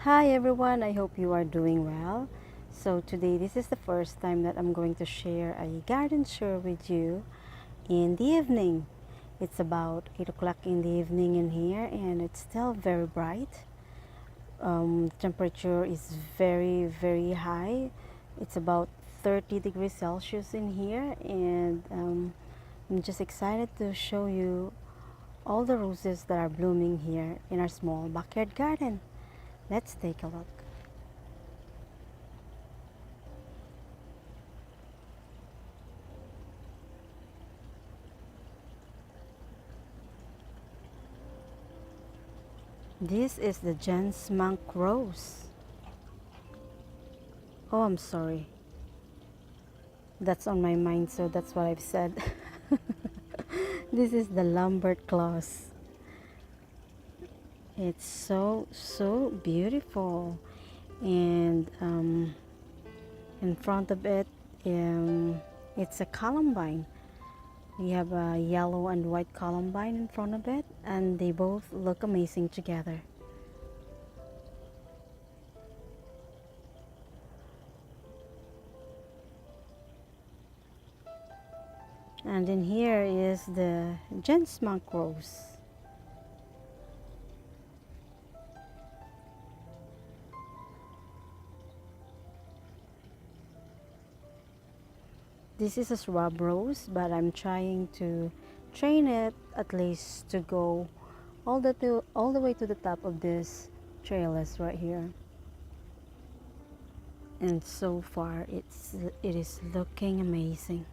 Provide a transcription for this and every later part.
Hi everyone, I hope you are doing well. So today this is the first time that I'm going to share a garden tour with you in the evening. It's about 8 o'clock in the evening in here and it's still very bright. Temperature is very high. It's about 30 degrees Celsius in here and I'm just excited to show you all the roses that are blooming here in our small backyard garden. Let's take a look. This is the Jens Monk Rose. Oh, I'm sorry. That's on my mind, so that's what I've said. This is the Lambert Claus. It's so beautiful. And in front of it, it's a columbine. We have a yellow and white columbine in front of it, and they both look amazing together. And in here is the Jens Monk Rose. This is a shrub rose, but I'm trying to train it at least to go all the way to the top of this trellis right here. And so far it is looking amazing.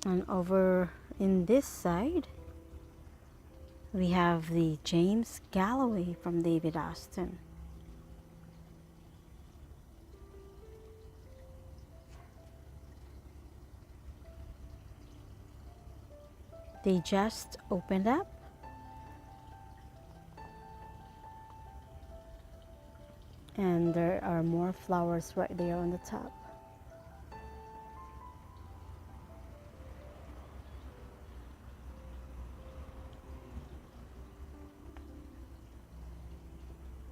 And over in this side we have the James Galloway from David Austin. They just opened up. And there are more flowers right there on the top.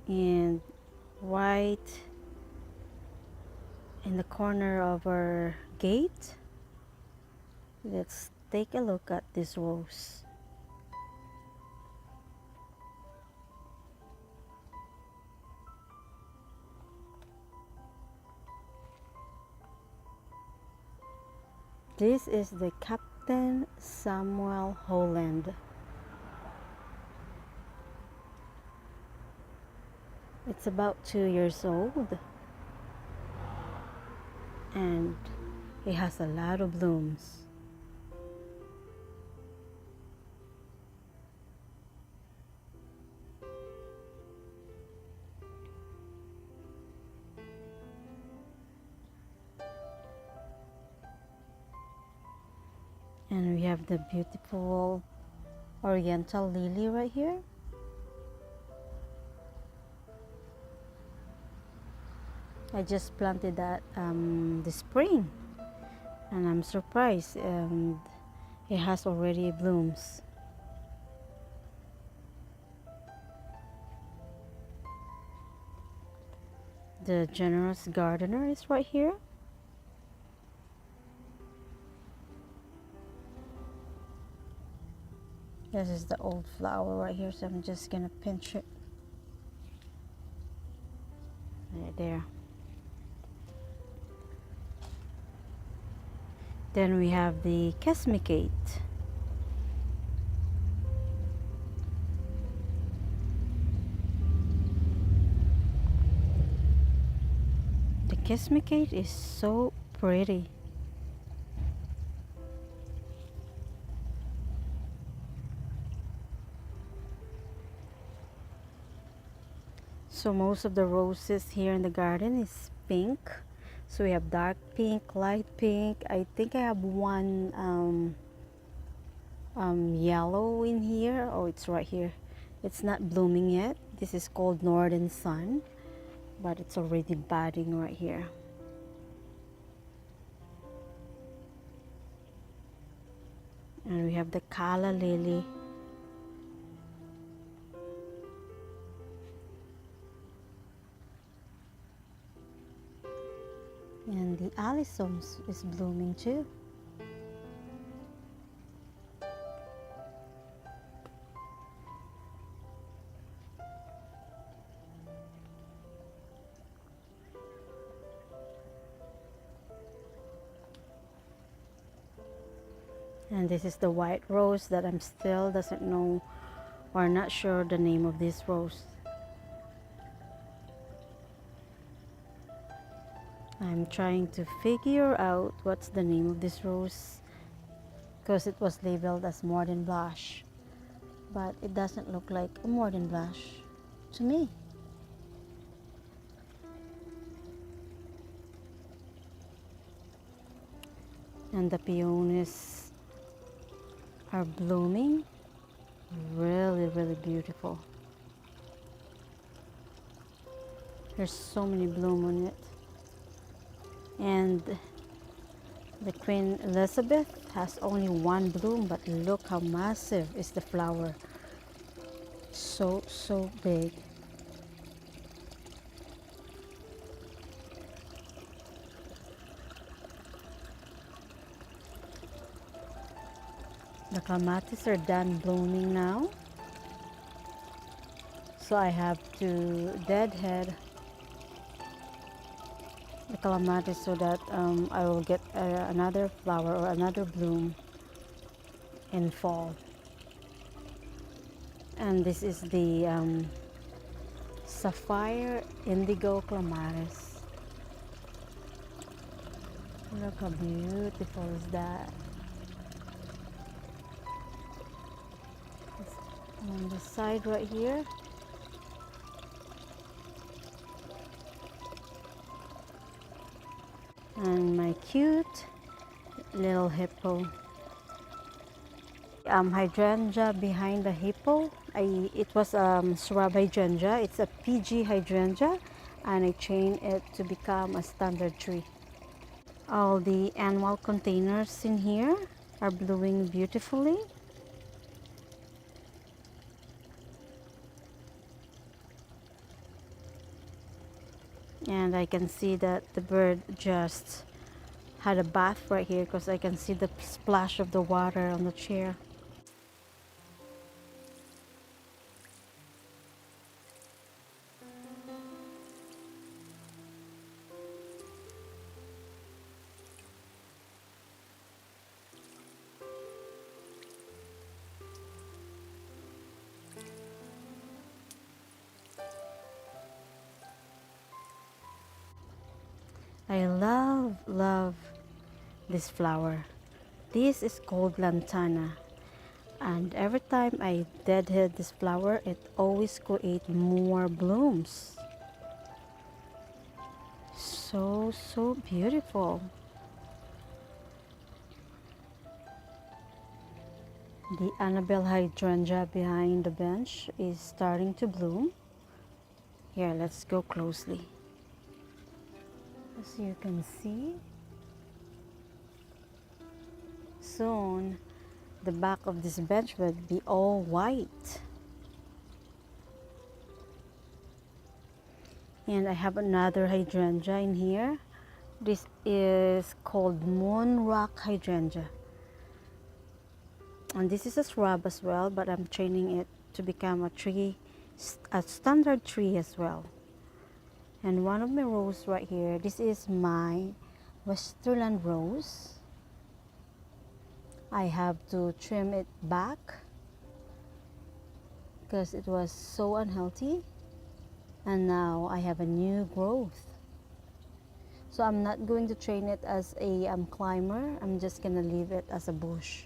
And right in the corner of our gate, let's take a look at this rose. This is the Captain Samuel Holland. It's about 2 years old and it has a lot of blooms. And we have the beautiful oriental lily right here. I just planted that this spring and I'm surprised, and it has already blooms. The generous gardener is right here. This is the old flower right here, so I'm just gonna pinch it right there. Then we have the Kesmicate. The Kesmicate is so pretty. So most of the roses here in the garden is pink. So we have dark pink, light pink. I think I have one yellow in here. Oh, it's right here. It's not blooming yet. This is called Northern Sun, but it's already budding right here. And we have the calla lily. And the alisons is blooming too. And this is the white rose that I'm still doesn't know or not sure the name of this rose. I'm trying to figure out what's the name of this rose because it was labeled as modern blush, but it doesn't look like a modern blush to me. And the peonies are blooming, really, really beautiful. There's so many bloom on it. And the Queen Elizabeth has only one bloom, but look how massive is the flower. So big. The clematis are done blooming now. So I have to deadhead the clematis so that I will get another flower or another bloom in fall. And this is the sapphire indigo clematis. Look how beautiful is that. It's on the side right here. And my cute little hippo. Hydrangea behind the hippo. It was shrub hydrangea. It's a PG hydrangea, and I chained it to become a standard tree. All the annual containers in here are blooming beautifully. And I can see that the bird just had a bath right here because I can see the splash of the water on the chair. I love this flower. This is called lantana, and every time I deadhead this flower, it always creates more blooms. So beautiful. The Annabelle hydrangea behind the bench is starting to bloom. Here, let's go closely. As you can see, soon the back of this bench will be all white. And I have another hydrangea in here. This is called moon rock hydrangea. And this is a shrub as well, but I'm training it to become a tree, a standard tree as well. And one of my rose right here, this is my Westerland rose. I have to trim it back because it was so unhealthy, and now I have a new growth. So I'm not going to train it as a climber. I'm just gonna leave it as a bush.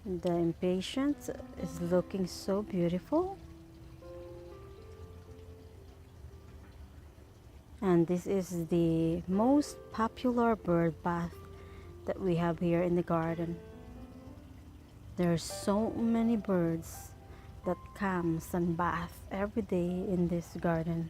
The impatient is looking so beautiful. And this is the most popular bird bath that we have here in the garden. There are so many birds that comes and bath every day in this garden.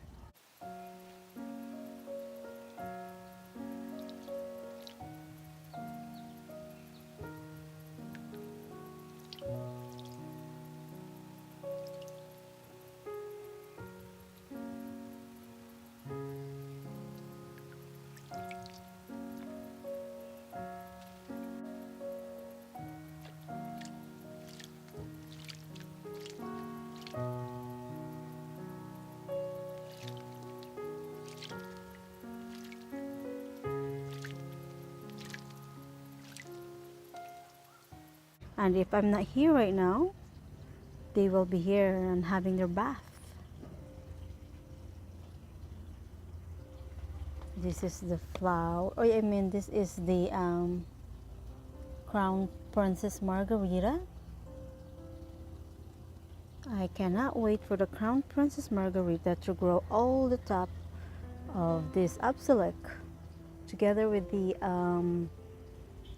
And if I'm not here right now, they will be here and having their bath. This is the flower. Oh, I mean, this is the Crown Princess Margarita. I cannot wait for the Crown Princess Margarita to grow all the top of this obelisk together with the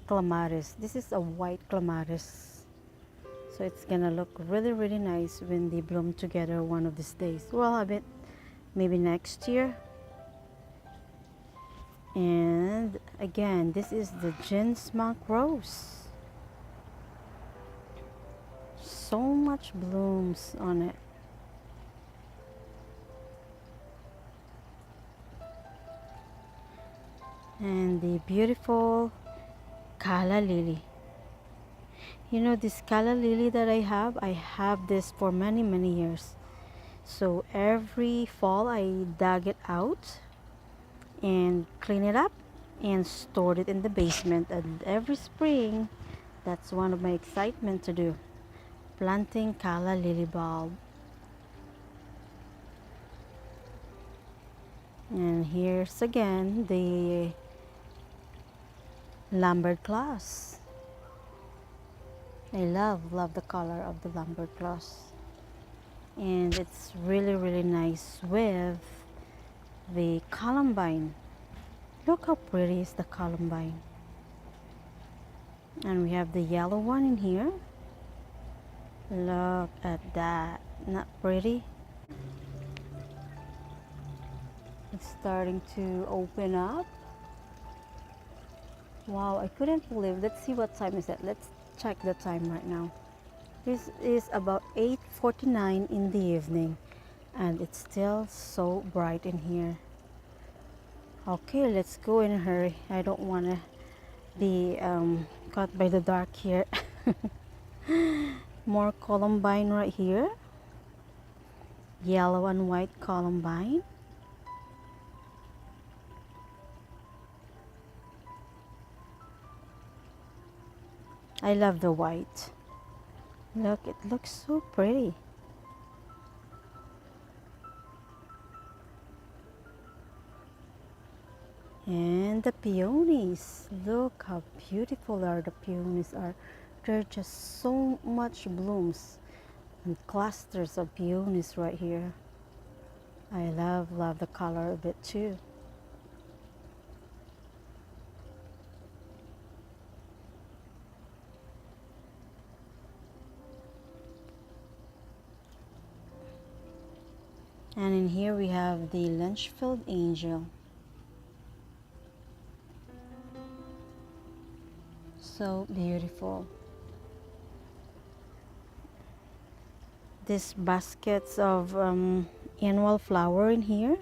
clematis. This is a white clematis. So it's gonna look really, really nice when they bloom together one of these days. Well, a bit maybe next year. And again, this is the Ginsmonk Rose. So much blooms on it. And the beautiful Calla Lily. You know, this Calla Lily that I have this for many, many years. So every fall I dug it out and clean it up and stored it in the basement, and every spring that's one of my excitement to do, planting Calla Lily bulb. And here's again the Lambert Claws. I love the color of the Lambert Claws, and it's really, really nice with the columbine. Look how pretty is the columbine. And we have the yellow one in here. Look at that. Not pretty? It's starting to open up. Wow, I couldn't believe. Let's see what time is it. Let's check the time right now. This is about 8:49 in the evening, and it's still so bright in here. Okay, let's go in a hurry. I don't want to be caught by the dark here. More columbine right here. Yellow and white columbine. I love the white. Look, it looks so pretty. And the peonies. Look how beautiful are the peonies are. There are just so much blooms and clusters of peonies right here. I love the color of it too. And in here we have the Lynchfield Angel. So beautiful. These baskets of annual flower in here.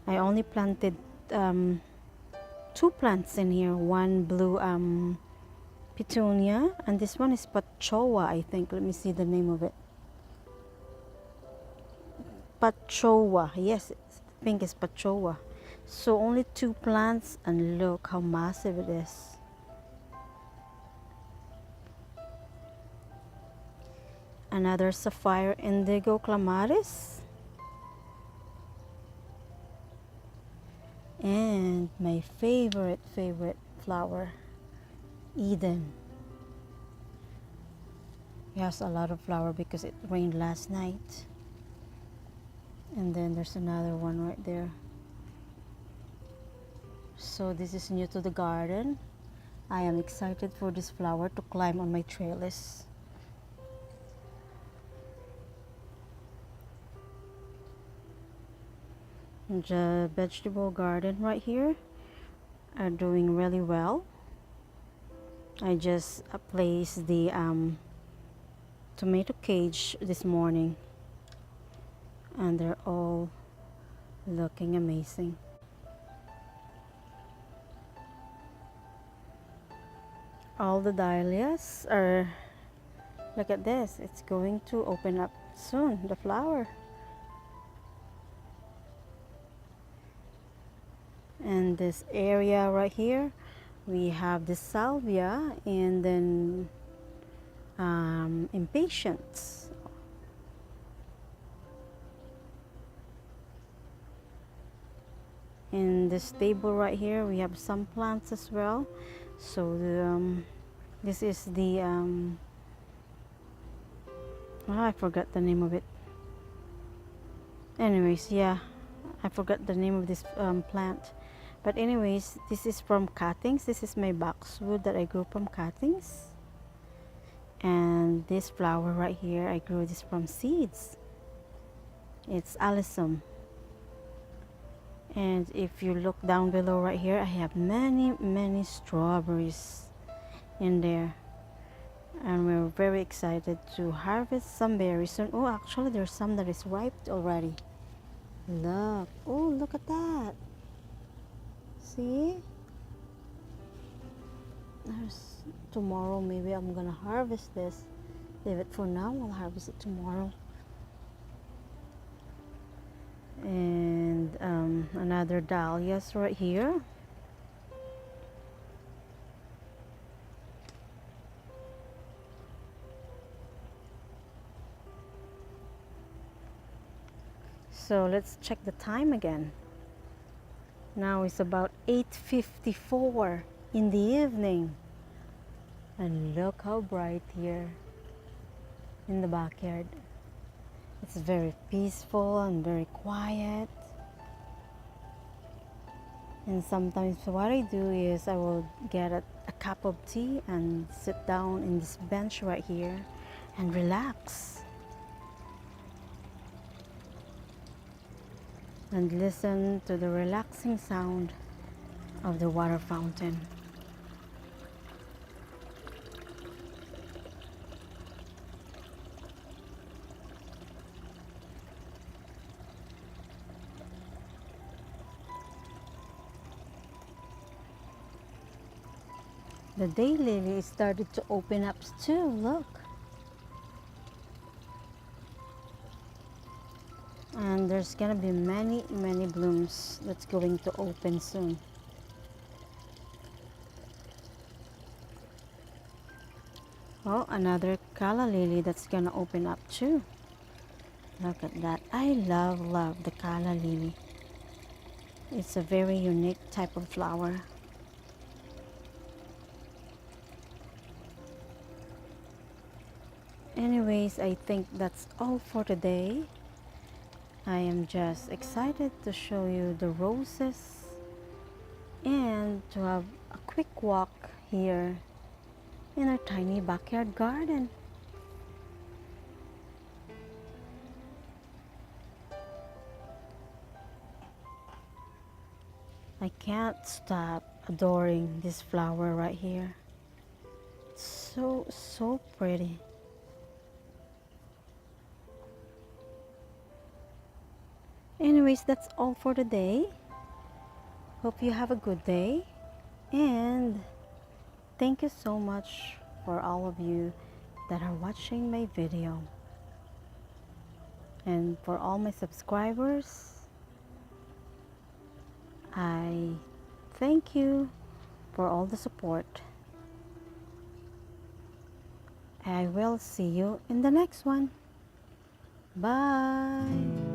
I only planted two plants in here. One blue petunia, and this one is pachoa, I think. Let me see the name of it. Pachoa. Yes, I think it's pachoa. So only two plants, and look how massive it is. Another sapphire indigo clematis. And my favorite flower, Eden. It has a lot of flower because it rained last night. And then there's another one right there. So this is new to the garden. I am excited for this flower to climb on my trellis. The vegetable garden right here are doing really well. I just placed the tomato cage this morning, and they're all looking amazing. All the dahlias are, look at this, it's going to open up soon, the flower. And this area right here, we have the salvia, and then impatience. In this table right here, we have some plants as well. So this is the I forgot the name of it. Anyways, yeah, I forgot the name of this plant. But anyways, this is from cuttings. This is my boxwood that I grew from cuttings. And this flower right here, I grew this from seeds. It's alyssum. And if you look down below right here, I have many strawberries in there. And we're very excited to harvest some berries soon. Oh, actually there's some that is ripe already. Look. Oh, look at that. See? There's tomorrow maybe I'm gonna harvest this. Leave it for now. I'll harvest it tomorrow. And another dahlias right here. So let's check the time again. Now it's about 8:54 in the evening. And look how bright here in the backyard. It's very peaceful and very quiet. And sometimes what I do is I will get a cup of tea and sit down in this bench right here and relax. And listen to the relaxing sound of the water fountain. The daylily started to open up too, look. And there's gonna be many blooms that's going to open soon. Oh, another calla lily that's gonna open up too. Look at that. I love the calla lily. It's a very unique type of flower. Anyways, I think that's all for today. I am just excited to show you the roses and to have a quick walk here in our tiny backyard garden. I can't stop adoring this flower right here. It's so pretty. Anyways, that's all for today. Hope you have a good day, and thank you so much for all of you that are watching my video. And for all my subscribers, I thank you for all the support. I will see you in the next one. Bye.